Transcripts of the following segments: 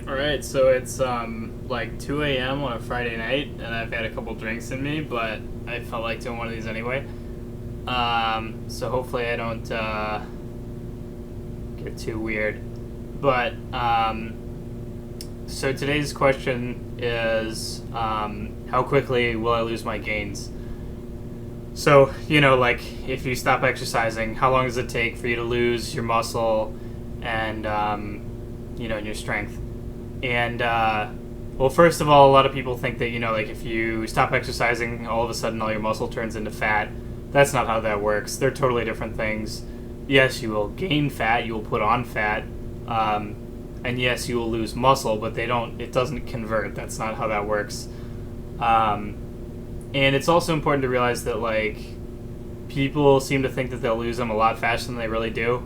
All right, so it's like 2 a.m. on a Friday night, and I've had a couple drinks in me, but I felt like doing one of these anyway. So hopefully I don't get too weird. But so today's question is how quickly will I lose my gains? So, like if you stop exercising, how long does it take for you to lose your muscle and, and your strength? And, well, first of all, a lot of people think that, like if you stop exercising, all of a sudden all your muscle turns into fat. That's not how that works. They're totally different things. Yes, you will gain fat, you will put on fat, and yes, you will lose muscle, but it doesn't convert. That's not how that works. And it's also important to realize that, like, people seem to think that they'll lose them a lot faster than they really do.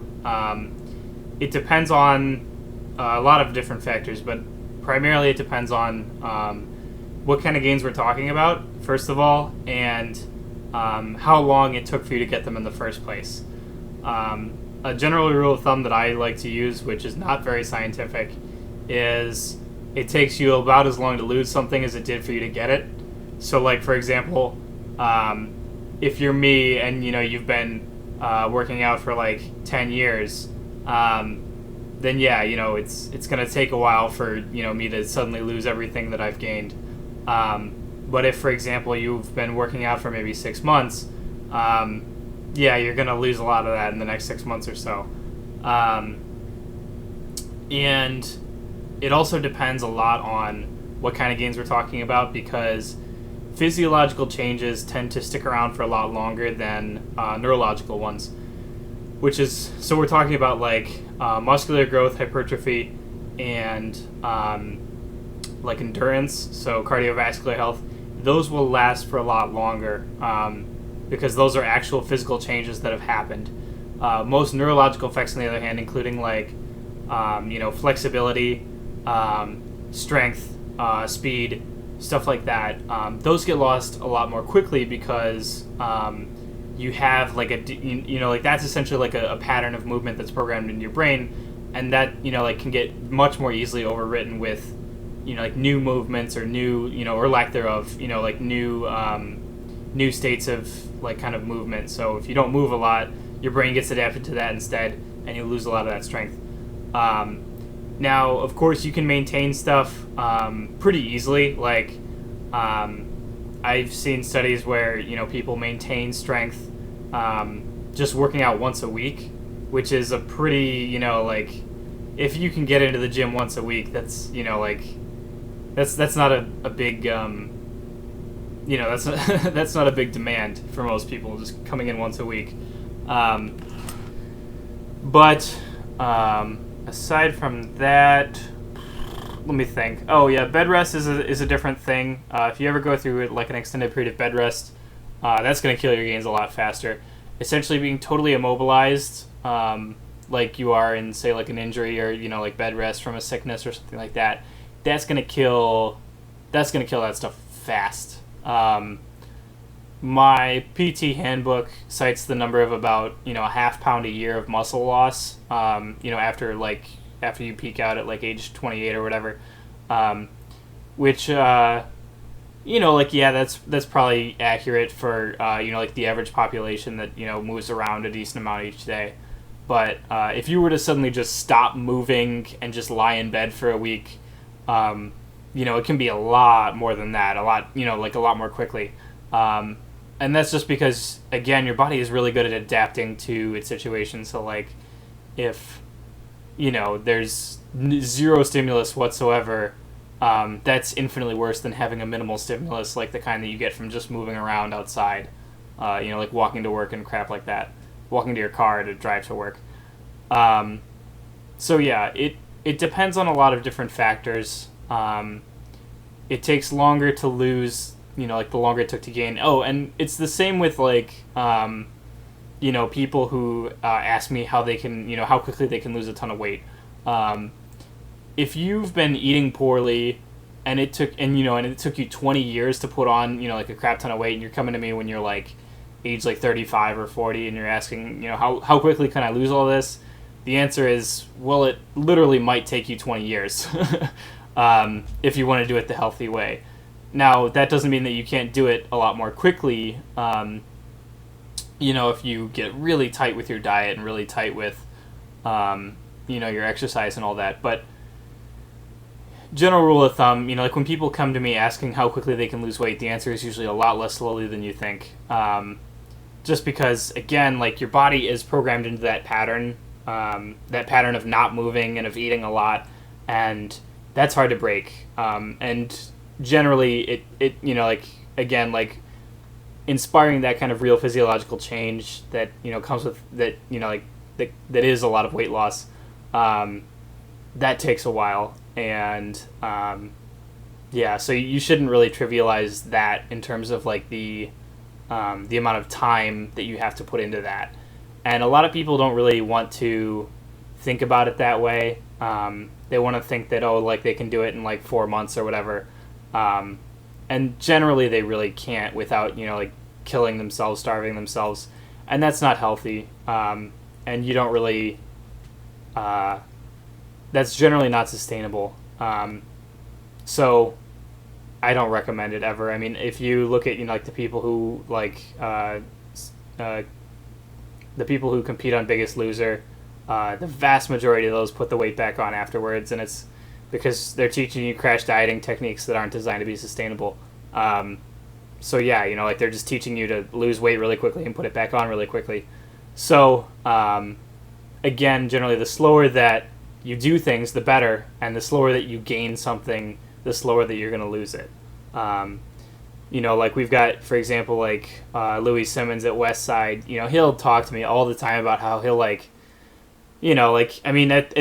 It depends on a lot of different factors, but primarily it depends on what kind of gains we're talking about, first of all, and how long it took for you to get them in the first place. A general rule of thumb that I like to use, which is not very scientific, is it takes you about as long to lose something as it did for you to get it. So, like, for example, if you're me and, you've been working out for, like, 10 years, then, yeah, it's going to take a while for, me to suddenly lose everything that I've gained. But if, for example, you've been working out for maybe 6 months, yeah, you're going to lose a lot of that in the next 6 months or so. And it also depends a lot on what kind of gains we're talking about, because physiological changes tend to stick around for a lot longer than neurological ones. So we're talking about, like, muscular growth, hypertrophy, and like endurance, so cardiovascular health. Those will last for a lot longer because those are actual physical changes that have happened. Most neurological effects, on the other hand, including, like, flexibility, strength, speed, stuff like that, those get lost a lot more quickly because you have, like, like, that's essentially like a pattern of movement that's programmed into your brain, and that, like, can get much more easily overwritten with, like, new movements or new, or lack thereof, like, new states of, like, kind of movement. So if you don't move a lot, your brain gets adapted to that instead, and you lose a lot of that strength. Now, of course, you can maintain stuff pretty easily. Like, I've seen studies where, people maintain strength just working out once a week, which is a pretty, like, if you can get into the gym once a week, that's, like, that's not a big, that's that's not a big demand for most people, just coming in once a week. But aside from that, let me think. Oh yeah, bed rest is a different thing. If you ever go through, like, an extended period of bed rest, that's going to kill your gains a lot faster. Essentially being totally immobilized, like you are in, say, like, an injury or, like, bed rest from a sickness or something like that, that's going to kill that stuff fast. My PT handbook cites the number of about, a half pound a year of muscle loss, after you peak out at, like, age 28 or whatever, which, like, yeah, that's probably accurate for, like, the average population that, moves around a decent amount each day. But if you were to suddenly just stop moving and just lie in bed for a week, it can be a lot more than that, a lot more quickly. And that's just because, again, your body is really good at adapting to its situation. So, like, if, there's zero stimulus whatsoever, that's infinitely worse than having a minimal stimulus, like the kind that you get from just moving around outside, like walking to work and crap like that, walking to your car to drive to work. So, yeah, it depends on a lot of different factors. It takes longer to lose, like, the longer it took to gain. Oh, and it's the same with, like, people who ask me how they can, how quickly they can lose a ton of weight. If you've been eating poorly and it took you 20 years to put on, like, a crap ton of weight, and you're coming to me when you're, like, age, like, 35 or 40, and you're asking, how quickly can I lose all this? The answer is, well, it literally might take you 20 years if you want to do it the healthy way. Now, that doesn't mean that you can't do it a lot more quickly. If you get really tight with your diet and really tight with, your exercise and all that. But general rule of thumb, like when people come to me asking how quickly they can lose weight, the answer is usually a lot less slowly than you think. Just because, again, like your body is programmed into that pattern of not moving and of eating a lot, and that's hard to break. And generally, it inspiring that kind of real physiological change that comes with that, that is a lot of weight loss. That takes a while, and so you shouldn't really trivialize that in terms of like the amount of time that you have to put into that. And a lot of people don't really want to think about it that way. They want to think that, like they can do it in like 4 months or whatever. And generally they really can't without, killing themselves, starving themselves. And that's not healthy. And you don't really, that's generally not sustainable. So I don't recommend it ever. I mean, if you look at, like the people who the people who compete on Biggest Loser, the vast majority of those put the weight back on afterwards, and it's because they're teaching you crash dieting techniques that aren't designed to be sustainable. So yeah, they're just teaching you to lose weight really quickly and put it back on really quickly. So again, generally the slower that you do things, the better, and the slower that you gain something, the slower that you're going to lose it. Like we've got, for example, like Louis Simmons at Westside, he'll talk to me all the time about how he'll at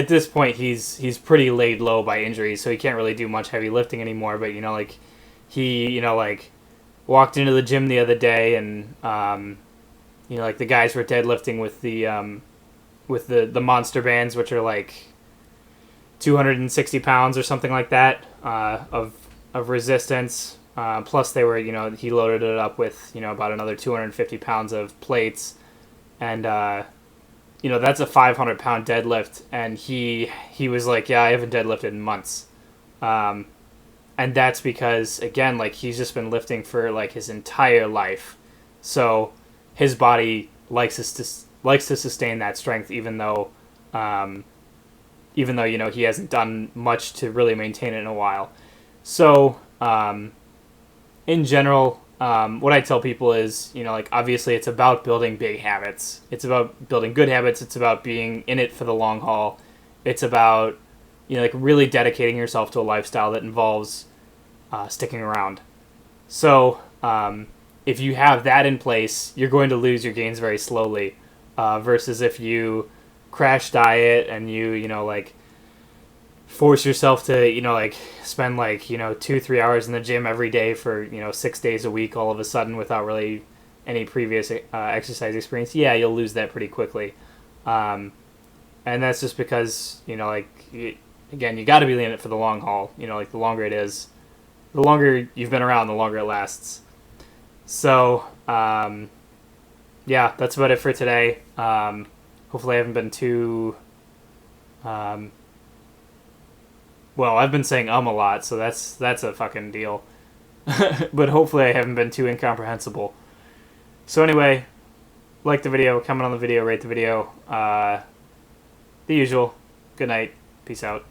this point he's pretty laid low by injuries, so he can't really do much heavy lifting anymore, but he walked into the gym the other day, and the guys were deadlifting with the monster bands, which are like 260 pounds or something like that of resistance. Plus they were, he loaded it up with, about another 250 pounds of plates. And, that's a 500 pound deadlift. And he was like, yeah, I haven't deadlifted in months. And that's because, again, like he's just been lifting for like his entire life. So his body likes to sustain that strength, even though, he hasn't done much to really maintain it in a while. So, in general, what I tell people is, obviously it's about building big habits. It's about building good habits. It's about being in it for the long haul. It's about, really dedicating yourself to a lifestyle that involves sticking around. So, if you have that in place, you're going to lose your gains very slowly, versus if you crash diet and you, force yourself to, spend 2-3 hours in the gym every day for, 6 days a week all of a sudden without really any previous exercise experience, yeah, you'll lose that pretty quickly. And that's just because, again, you got to be in it for the long haul. The longer it is, the longer you've been around, the longer it lasts. So, yeah, that's about it for today. Hopefully I haven't been too... well, I've been saying a lot, so that's a fucking deal. But hopefully I haven't been too incomprehensible. So anyway, like the video, comment on the video, rate the video. The usual. Good night. Peace out.